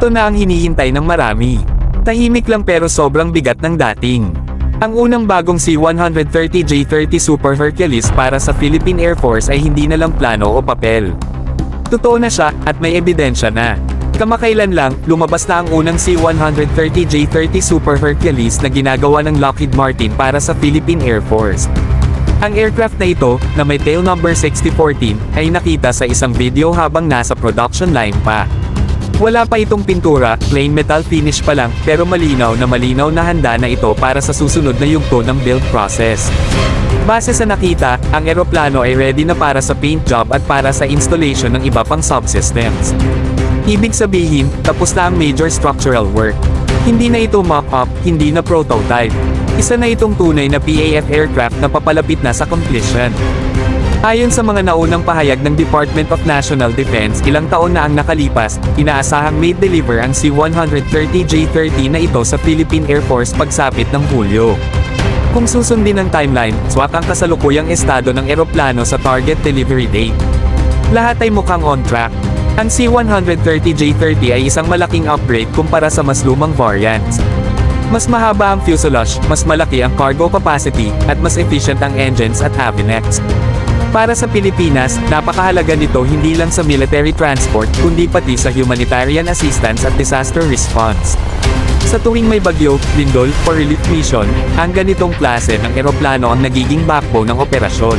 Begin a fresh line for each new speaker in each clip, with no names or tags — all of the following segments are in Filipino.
Ito na ang hinihintay ng marami. Tahimik lang pero sobrang bigat ng dating. Ang unang bagong C-130J-30 Super Hercules para sa Philippine Air Force ay hindi na lang plano o papel. Totoo na siya, at may ebidensya na. Kamakailan lang, lumabas na ang unang C-130J-30 Super Hercules na ginagawa ng Lockheed Martin para sa Philippine Air Force. Ang aircraft na ito, na may tail number 6014, ay nakita sa isang video habang nasa production line pa. Wala pa itong pintura, plain metal finish pa lang, pero malinaw na handa na ito para sa susunod na yugto ng build process. Base sa nakita, ang eroplano ay ready na para sa paint job at para sa installation ng iba pang subsystems. Ibig sabihin, tapos na ang major structural work. Hindi na ito mock-up, hindi na prototype. Isa na itong tunay na PAF aircraft na papalapit na sa completion. Ayon sa mga naunang pahayag ng Department of National Defense, ilang taon na ang nakalipas, inaasahang may deliver ang C-130J-30 na ito sa Philippine Air Force pagsapit ng Hulyo. Kung susundin ang timeline, swak ang kasalukuyang estado ng eroplano sa target delivery date. Lahat ay mukhang on track. Ang C-130J-30 ay isang malaking upgrade kumpara sa mas lumang variants. Mas mahaba ang fuselage, mas malaki ang cargo capacity, at mas efficient ang engines at avionics. Para sa Pilipinas, napakahalaga nito hindi lang sa military transport, kundi pati sa humanitarian assistance at disaster response. Sa tuwing may bagyo, lindol, or relief mission, ang ganitong klase ng eroplano ang nagiging backbone ng operasyon.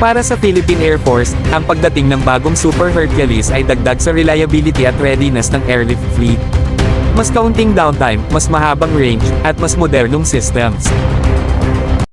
Para sa Philippine Air Force, ang pagdating ng bagong Super Hercules ay dagdag sa reliability at readiness ng airlift fleet. Mas kaunting downtime, mas mahabang range, at mas modernong systems.